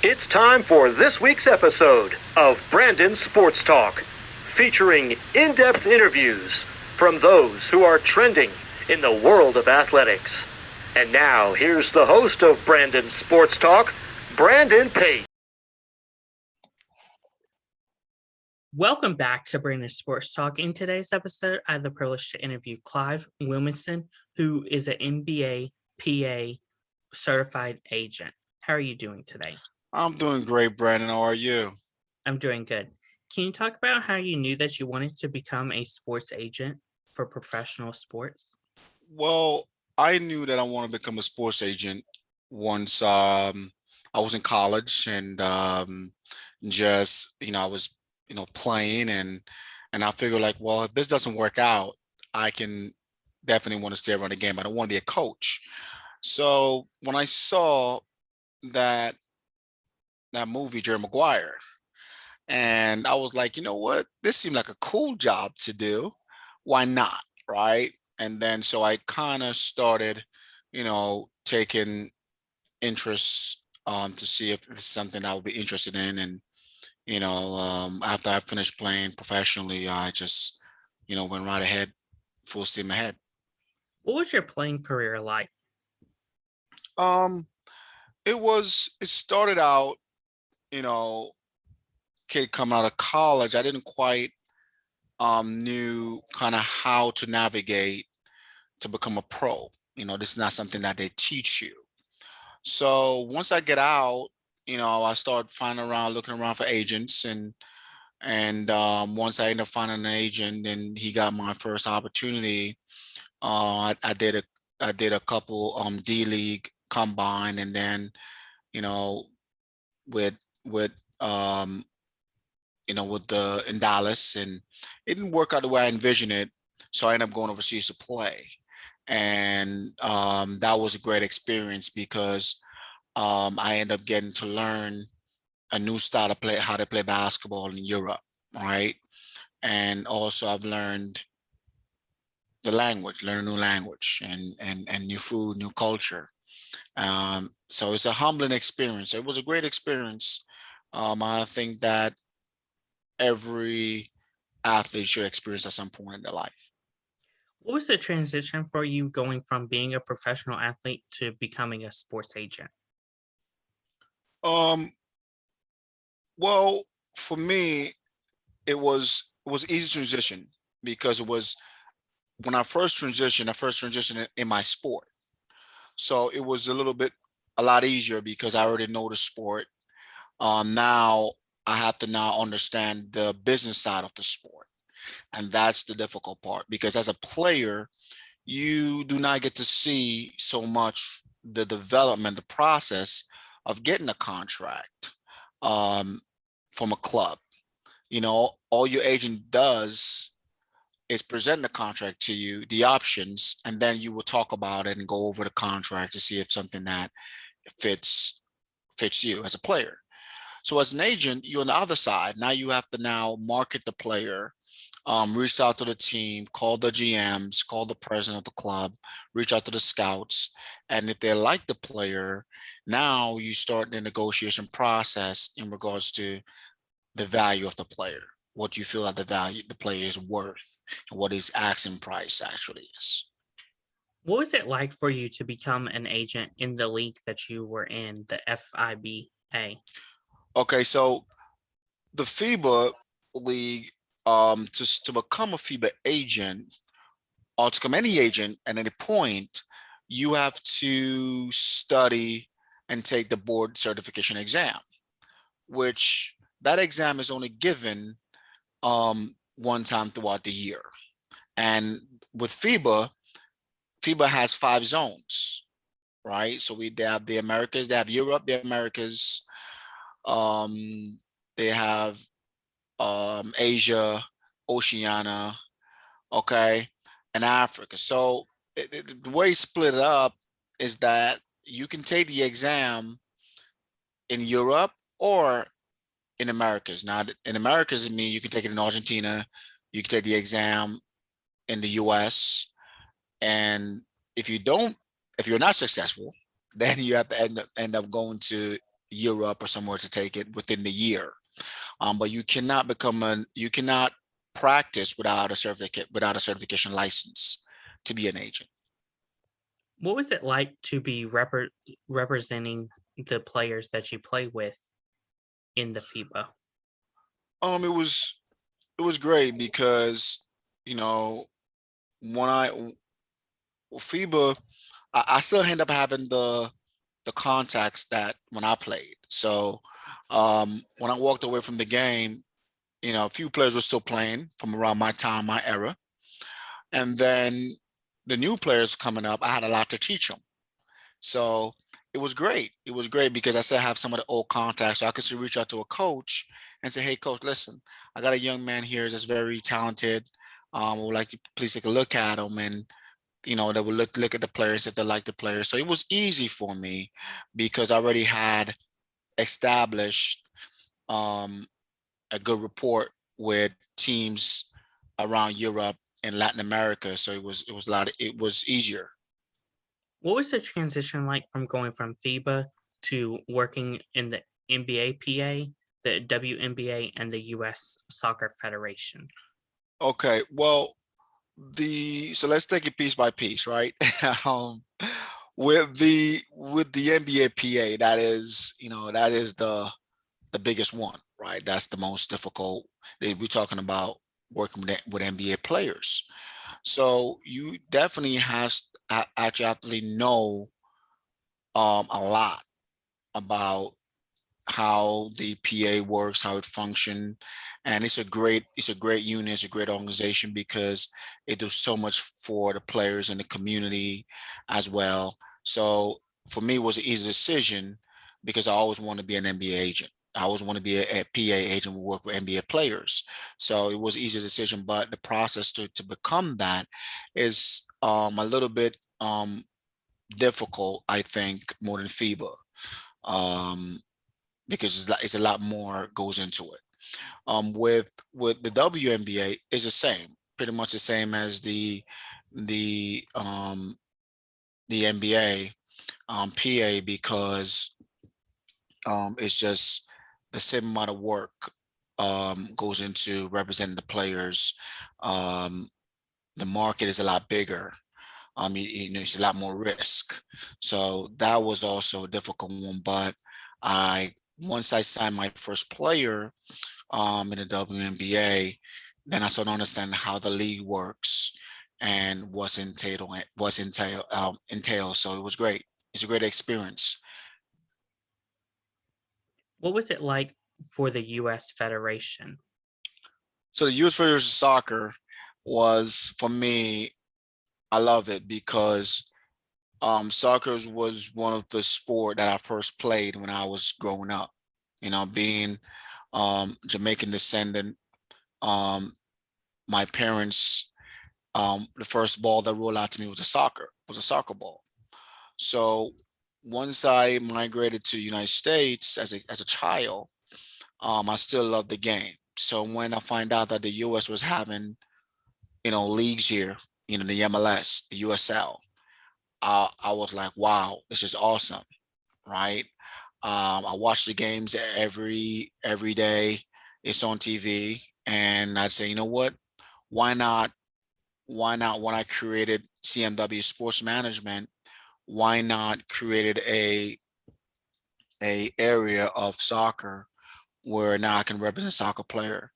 It's time for this week's episode of Brandon Sports Talk, featuring in-depth interviews from those who are trending in the world of athletics. And now, here's the host of Brandon Sports Talk, Brandon Pate. Welcome back to Brandon Sports Talk. In today's episode, I have the privilege to interview Cliver Williamson, who is an NBA PA certified agent. How are you doing today? I'm doing great, Brandon. How are you? I'm doing good. Can you talk about how you knew that you wanted to become a sports agent for professional sports? Well, I knew that I want to become a sports agent once I was in college and just I was playing and I figured like, well, if this doesn't work out, I can definitely want to stay around the game. I don't want to be a coach. So when I saw that movie, Jerry Maguire, and I was like, you know what? This seemed like a cool job to do. Why not? Right. And then so I kind of started, taking interest to see if it's something I would be interested in. And, after I finished playing professionally, I just, went right ahead, full steam ahead. What was your playing career like? Um, it started out, you know, kid coming out of college. I didn't quite knew kind of how to navigate to become a pro. This is not something that they teach you. So once I get out, I start finding around, looking around for agents, and once I end up finding an agent, then he got my first opportunity. I did a couple D League combine, and then you know with with um with the in Dallas, and it didn't work out the way I envisioned it. So I ended up going overseas to play, and that was a great experience because I ended up getting to learn a new style to play, how to play basketball in Europe, right? And also I've learned the language, learn a new language, and new food, new culture. So it's a humbling experience. It was a great experience. I think that every athlete should experience at some point in their life. What was the transition for you going from being a professional athlete to becoming a sports agent? Um, well, for me, it was easy transition because it was when I first transitioned in my sport. So it was a lot easier because I already know the sport. Now I have to now understand the business side of the sport. And that's the difficult part because as a player, you do not get to see so much the development, the process of getting a contract um, from a club. All your agent does is present the contract to you, the options, and then you will talk about it and go over the contract to see if something that fits fits you as a player. So as an agent, you're on the other side. Now you have to now market the player, reach out to the team, call the GMs, call the president of the club, reach out to the scouts. And if they like the player, now you start the negotiation process in regards to the value of the player, what you feel that the player is worth, and what his asking price actually is. What was it like for you to become an agent in the league that you were in, the FIBA? Okay, so the FIBA league, to become a FIBA agent or to become any agent at any point, you have to study and take the board certification exam, which that exam is only given one time throughout the year. And with FIBA has 5 zones, right? So they have the Americas, they have Europe, the Americas, um, they have Asia, Oceania, okay, and Africa. So the way it's split up is that you can take the exam in Europe or in Americas. Now, in Americas, it means you can take it in Argentina, you can take the exam in the US, and if you don't, if you're not successful, then you have to end up going to Europe or somewhere to take it within the year. But you cannot practice without a certification license to be an agent. What was it like to be representing the players that you play with in the FIBA? It was great because, you know, when FIBA, I still end up having the contacts that when I played. So when I walked away from the game, a few players were still playing from around my time, my era. And then the new players coming up, I had a lot to teach them. So it was great. It was great because I still have some of the old contacts. So I could still reach out to a coach and say, hey, coach, listen, I got a young man here that's very talented. I would like you to please take a look at him. And, they would look at the players if they like the players. So it was easy for me because I already had established um, a good rapport with teams around Europe and Latin America. So it was easier. What was the transition like from going from FIBA to working in the NBA PA, the WNBA, and the US Soccer Federation? Okay, well, so let's take it piece by piece, right? um, with the NBA PA, that is the biggest one, right? That's the most difficult. We're talking about working with NBA players. So you definitely actually have to know a lot about how the PA works, how it functions, and it's a great unit, it's a great organization because it does so much for the players and the community as well. So for me, it was an easy decision because I always want to be an NBA agent. I always want to be a PA agent who work with NBA players. So it was an easy decision, but the process to become that is a little bit difficult, I think, more than FIBA. Um, because it's a lot more goes into it. With the WNBA is the same, pretty much the same as the um the NBA PA because it's just the same amount of work goes into representing the players. Um, the market is a lot bigger. It's a lot more risk. So that was also a difficult one. But I once I signed my first player in the WNBA, then I started understanding how the league works and what's entailed. So it was great. It's a great experience. What was it like for the US Federation? So the U.S. Federation of Soccer was for me. I love it because soccer was one of the sport that I first played when I was growing up. Being Jamaican descendant, um, my parents, the first ball that rolled out to me was a soccer ball. So once I migrated to the United States as a child, I still loved the game. So when I find out that the US was having, leagues here, the MLS, the USL, I was like, wow, this is awesome, right? I watch the games every day. It's on TV, and I'd say, you know what? Why not? Why not? When I created CMW Sports Management, why not created a area of soccer where now I can represent soccer player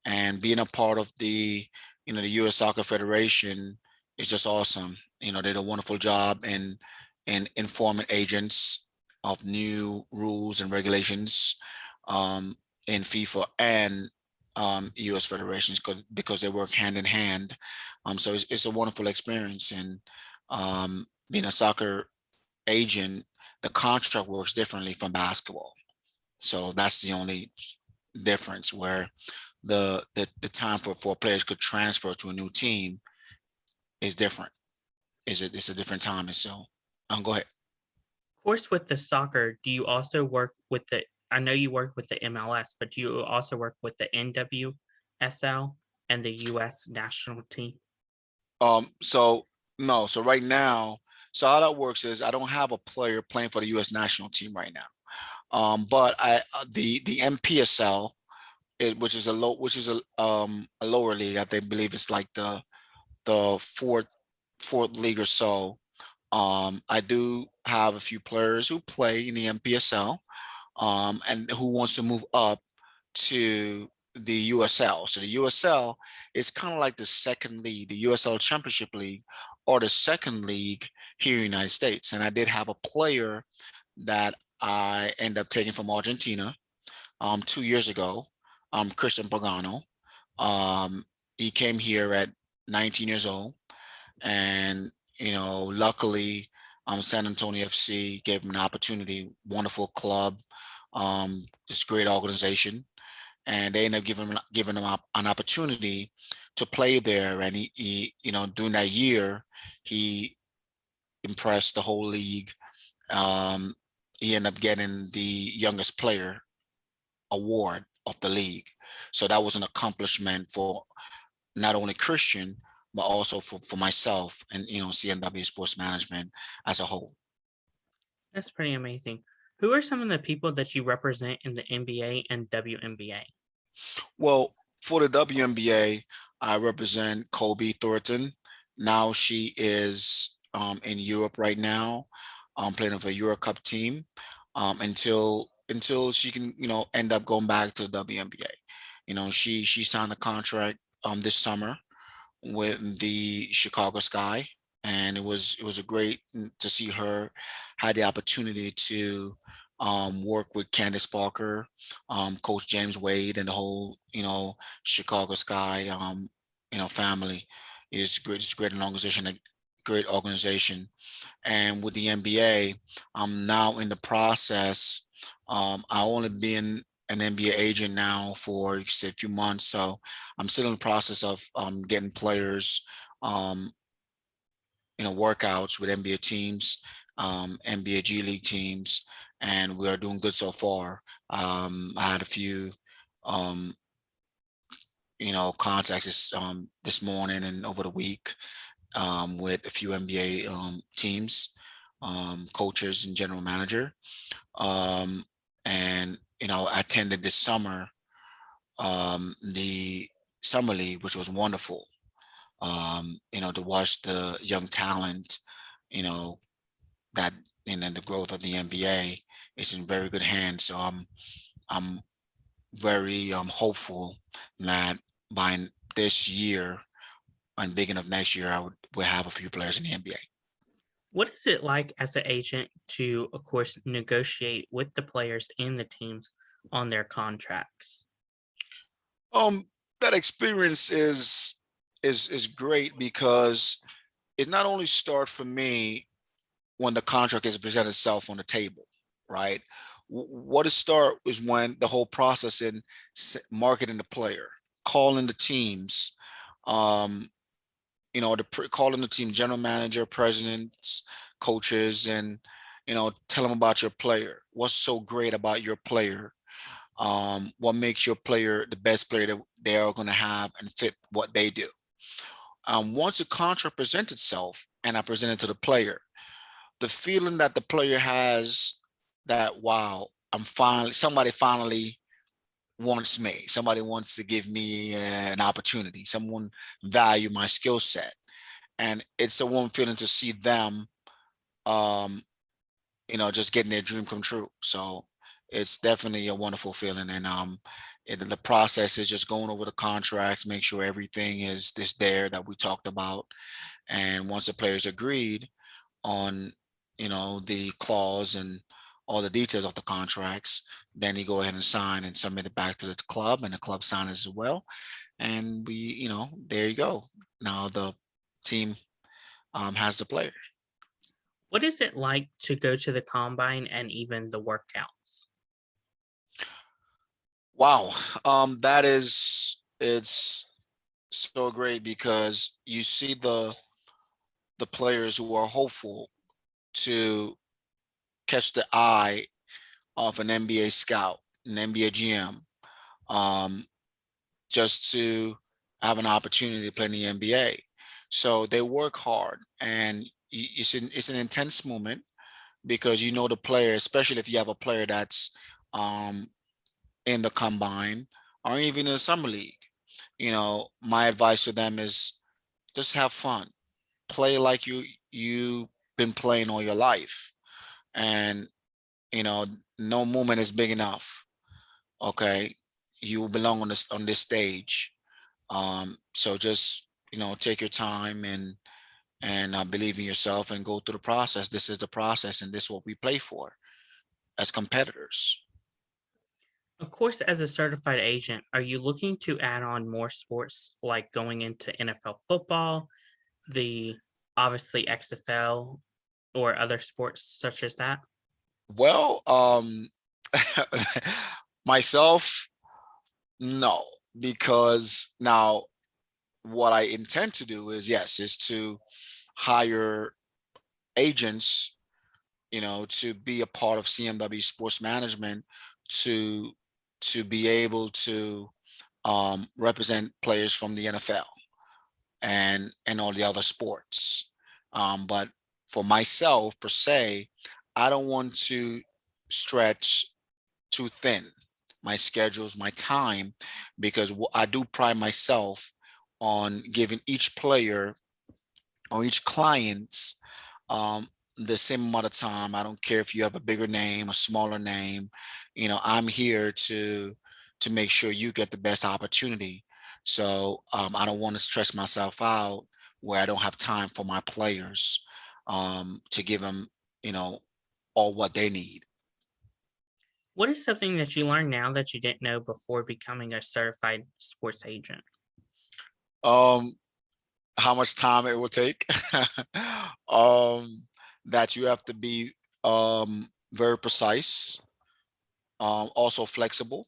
and being a part of the US Soccer Federation is just awesome. They did a wonderful job in informing agents of new rules and regulations in FIFA and US federations because they work hand in hand. So it's a wonderful experience and being a soccer agent, the contract works differently from basketball. So that's the only difference where the time for players could transfer to a new team is different. It's a different time. And so go ahead. Of course, with the soccer, do you also work with I know you work with the MLS, but do you also work with the NWSL and the US national team? So no, so right now, so how that works is I don't have a player playing for the US national team right now. But the MPSL, which is a lower league. I think believe it's like the fourth league or so. I do have a few players who play in the MPSL, and who wants to move up to the USL. So the USL is kind of like the second league, the USL Championship League, or the second league here in the United States. And I did have a player that I ended up taking from Argentina 2 years ago, Christian Pagano. He came here at 19 years old, and luckily, San Antonio FC gave him an opportunity. Wonderful club, just great organization, and they ended up giving him an opportunity to play there. And during that year, he impressed the whole league. Um, he ended up getting the youngest player award of the league. So that was an accomplishment for not only Christian, but also for myself and CNW Sports Management as a whole. That's pretty amazing. Who are some of the people that you represent in the NBA and WNBA? Well, for the WNBA, I represent Kobe Thornton. Now she is in Europe right now, playing for a Euro Cup team, until she can end up going back to the WNBA. She signed a contract this summer with the Chicago Sky, and it was a great to see her had the opportunity to work with Candace Parker, Coach James Wade, and the whole Chicago Sky family. It's great. It's a great organization. And with the NBA, I'm now in the process. I only been an NBA agent now for a few months, so I'm still in the process of getting players, workouts with NBA teams, NBA G League teams, and we are doing good so far. I had a few, um, contacts this morning and over the week with a few NBA teams, coaches and general manager. Um, and I attended this summer the summer league, which was wonderful. To watch the young talent, you know, that and then the growth of the NBA is in very good hands. So I'm very hopeful that by this year and beginning of next year, we'll have a few players in the NBA. What is it like as an agent to, of course, negotiate with the players and the teams on their contracts? Um, that experience is great because it not only starts for me when the contract is presented itself on the table, right? What it start is when the whole process in marketing the player, calling the teams, um, calling the team general manager, presidents, coaches, and tell them about your player. What's so great about your player? What makes your player the best player that they are going to have and fit what they do. Once a contract presents itself and I present it to the player, the feeling that the player has that, wow, somebody finally wants me. Somebody wants to give me an opportunity. Someone value my skill set. And it's a warm feeling to see them, um, just getting their dream come true. So it's definitely a wonderful feeling. And the process is just going over the contracts, make sure everything is this there that we talked about. And once the players agreed on, the clause and all the details of the contracts, then you go ahead and sign and submit it back to the club, and the club signs as well. And there you go. Now the team has the player. What is it like to go to the combine and even the workouts? Wow. It's so great because you see the players who are hopeful to catch the eye of an NBA scout, an NBA GM, um, just to have an opportunity to play in the NBA. So they work hard, and it's an intense moment. because you know the player, especially if you have a player that's um, in the combine or even in the summer league. My advice to them is just have fun, play like you've been playing all your life, and you know no movement is big enough. Okay, you belong on this stage. So just take your time and believe in yourself and go through the process. This is the process, and this is what we play for as competitors. Of course, as a certified agent, are you looking to add on more sports like going into NFL football, the obviously XFL, or other sports such as that? Well, myself, no, because now what I intend to do is, yes, is to hire agents, to be a part of CMW Sports Management, to be able to represent players from the NFL and all the other sports. But for myself per se, I don't want to stretch too thin my schedules, my time, because I do pride myself on giving each player or each client um, the same amount of time. I don't care if you have a bigger name, a smaller name. I'm here to make sure you get the best opportunity. So I don't want to stress myself out where I don't have time for my players to give them, you know, all what they need. What is something that you learn now that you didn't know before becoming a certified sports agent? Um, how much time it will take? um, that you have to be very precise, also flexible,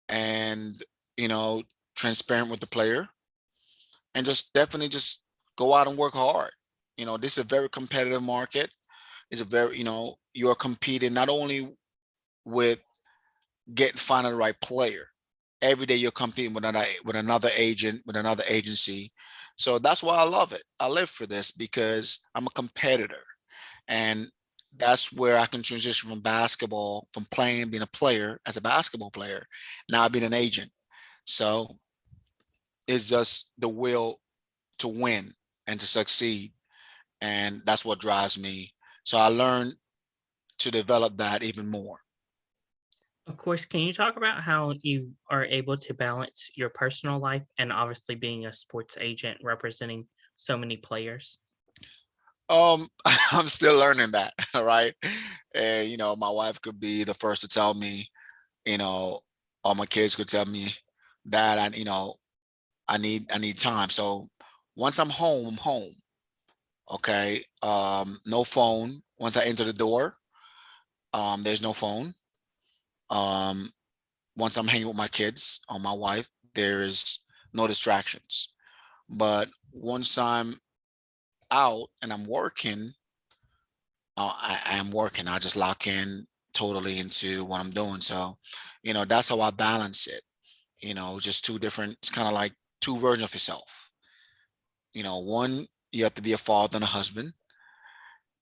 and you know transparent with the player, and just definitely just go out and work hard. This is a very competitive market. It's a very, you're competing not only with getting finding the right player. Every day you're competing with another agent, with another agency. So that's why I love it. I live for this because I'm a competitor. And that's where I can transition from basketball, from playing, being a player as a basketball player, now being an agent. So it's just the will to win and to succeed. And that's what drives me. So I learned to develop that even more. Of course, can you talk about how you are able to balance your personal life and obviously being a sports agent representing so many players? I'm still learning that, right? And my wife could be the first to tell me, you know, all my kids could tell me that I need time. So once I'm home, I'm home. Okay. No phone. Once I enter the door, there's no phone. Um, Once I'm hanging with my kids or my wife, there's no distractions. But once I'm out and I'm working, I am working. I just lock in totally into what I'm doing. So, that's how I balance it. Just two different, it's kind of like two versions of yourself. One, you have to be a father and a husband,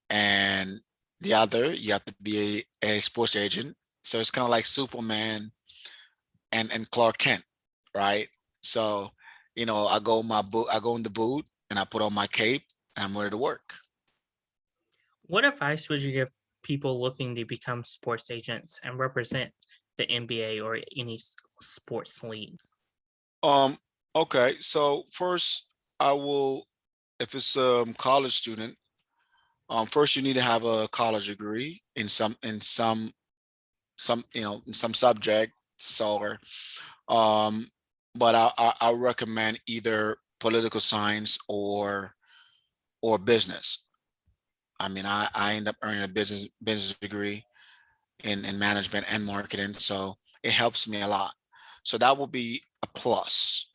and the other, you have to be a sports agent. So it's kind of like Superman and Clark Kent, right? So, I go in the boot and I put on my cape and I'm ready to work. What advice would you give people looking to become sports agents and represent the NBA or any sports league? Um, okay, so first I will, if it's a college student, first you need to have a college degree in some subjects, or um, but I recommend either political science or business. I mean, I end up earning a business degree in management and marketing, so it helps me a lot. So that will be a plus.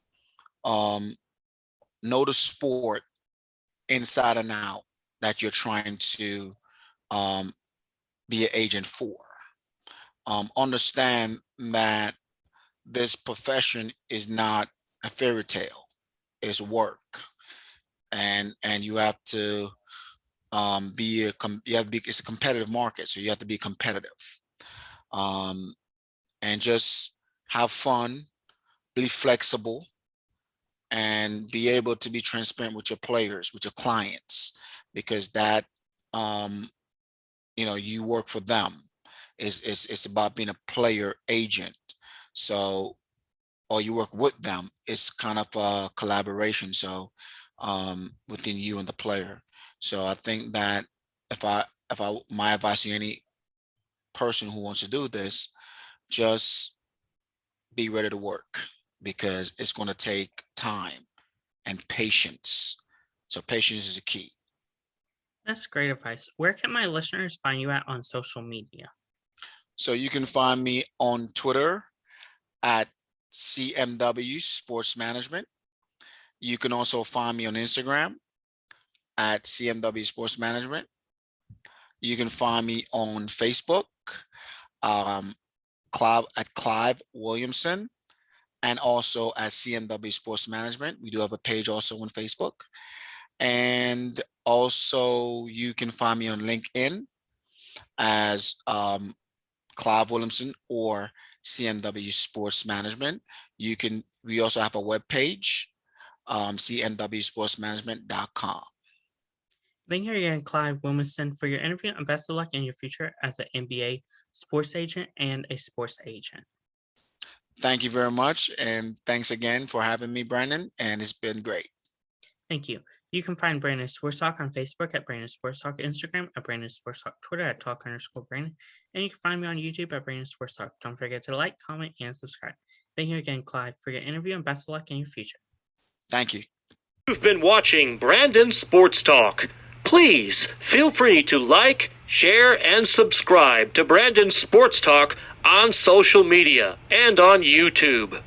Um, know the sport inside and out that you're trying to um, be an agent for. Understand that this profession is not a fairy tale; it's work, and you have to you have to be, it's a competitive market, so you have to be competitive, and just have fun, be flexible, and be able to be transparent with your players, with your clients, because that, you work for them. It's about being a player agent. So, or you work with them. It's kind of a collaboration. So, within you and the player. So I think that my advice to any person who wants to do this, just be ready to work, because it's going to take time and patience. So patience is a key. That's great advice. Where can my listeners find you at on social media? So you can find me on Twitter at CMW Sports Management. You can also find me on Instagram at CMW Sports Management. You can find me on Facebook, um, Clive Williamson, and also at CMW Sports Management. We do have a page also on Facebook. And also you can find me on LinkedIn as Clive Williamson or CMW Sports Management. We also have a web page, cmwsportsmanagement.com. Thank you again, Clive Williamson, for your interview, and best of luck in your future as an NBA sports agent and a sports agent. Thank you very much. And thanks again for having me, Brandon. And it's been great. Thank you. You can find Brandon Sports Talk on Facebook at Brandon Sports Talk, Instagram at Brandon Sports Talk, Twitter at Talk_Brandon, and you can find me on YouTube at Brandon Sports Talk. Don't forget to like, comment, and subscribe. Thank you again, Clive, for your interview, and best of luck in your future. Thank you. You've been watching Brandon Sports Talk. Please feel free to like, share, and subscribe to Brandon Sports Talk on social media and on YouTube.